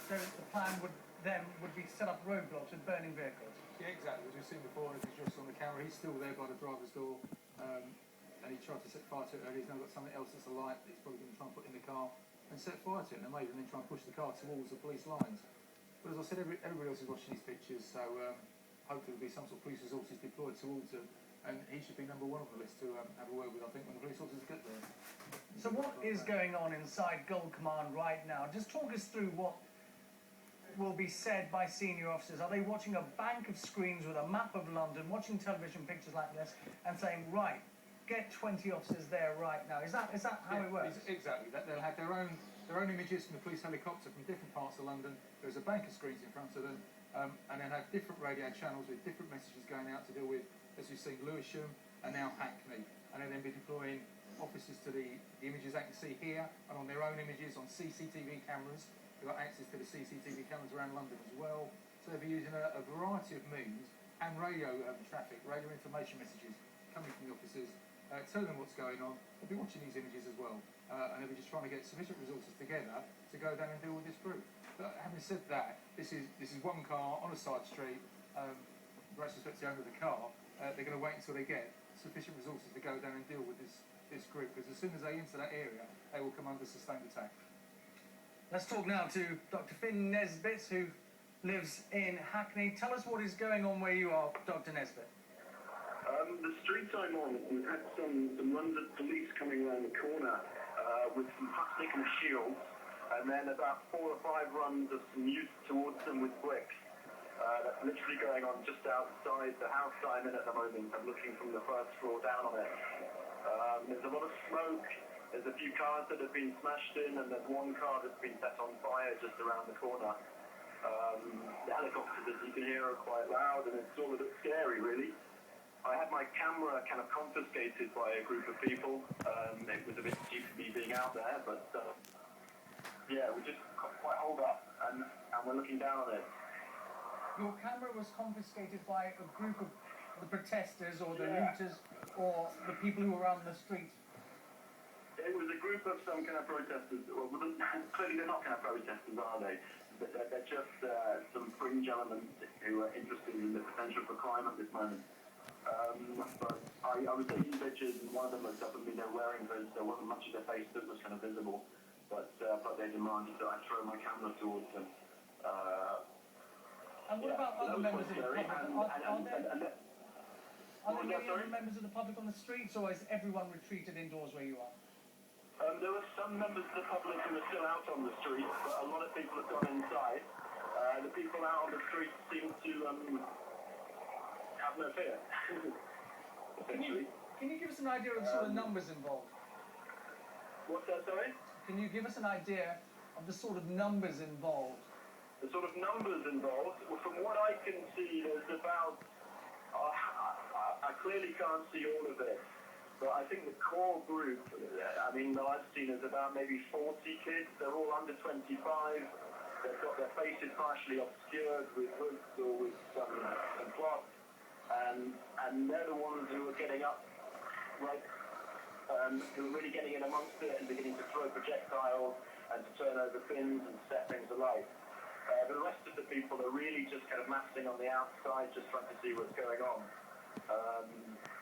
So the plan would be to set up roadblocks with burning vehicles. Yeah, exactly. As we've seen before, and as he's just on the camera, he's still there by the driver's door, and he tried to set fire to it earlier. He's now got something else that's alight that he's probably going to try and put in the car and set fire to it, and they may even then try and push the car towards the police lines. But as I said, everybody else is watching these pictures, so hopefully there'll be some sort of police resources deployed towards them, and he should be number one on the list to have a word with, I think, when the police officers get there. So what is going on inside Gold Command right now? Just talk us through what will be said by senior officers. Are they watching a bank of screens with a map of London, watching television pictures like this, and saying, right, get 20 officers there right now? Is that how it works? Exactly. They'll have their own images from the police helicopter from different parts of London. There's a bank of screens in front of them, and they'll have different radio channels with different messages going out to deal with, as we've seen, Lewisham and now Hackney. And they'll then be deploying officers to the images they can see here, and on their own images on CCTV cameras. They've got access to the CCTV cameras around London as well. So they'll be using a variety of means and radio traffic, radio information messages coming from the officers, telling them what's going on. They'll be watching these images as well. And they'll be just trying to get sufficient resources together to go down and deal with this group. But having said that, this is one car on a side street. Great respect to the owner of the car. They're going to wait until they get sufficient resources to go down and deal with this group, because as soon as they enter that area, they will come under sustained attack. Let's talk now to Dr. Finn Nesbitt, who lives in Hackney. Tell us what is going on where you are, Dr. Nesbitt. The street I'm on, we've had some runs of police coming around the corner with some plastic and shields, and then about 4 or 5 runs of some youth towards them with bricks. That's literally going on just outside the house I'm in at the moment. I'm looking from the first floor down on it. There's a lot of smoke. There's a few cars that have been smashed in, and there's one car that's been set on fire just around the corner. The helicopters, as you can hear, are quite loud, and it's all a bit scary, really. I had my camera kind of confiscated by a group of people. It was a bit stupid me being out there, but yeah, we just got quite holed up, and we're looking down on it. Your camera was confiscated by a group of the protesters or the looters or the people who were on the street? It was a group of some kind of protesters. Well, clearly they're not kind of protesters, are they? They're just some fringe elements who are interested in the potential for crime at this moment. But I was taking pictures, and one of them looked up at me. They're wearing hoods. There wasn't much of their face that was kind of visible, but they demanded that I throw my camera towards them. And what about other members of the public? Are there any other members of the public on the streets, or is everyone retreated indoors where you are? There were some members of the public who are still out on the streets, but a lot of people have gone inside. The people out on the streets seem to have no fear. Can you give us an idea of the sort of numbers involved? What's that, sorry? Can you give us an idea of the sort of numbers involved? The sort of numbers involved? Well, from what I can see, there's about... I clearly can't see all of it, but I think the core group, I mean, that I've seen is about maybe 40 kids. They're all under 25. They've got their faces partially obscured with hoods or with some cloth, and they're the ones who are getting up, right, who are really getting in amongst it and beginning to throw projectiles and to turn over bins and set things alight. The rest of the people are really just kind of massing on the outside, just trying to see what's going on.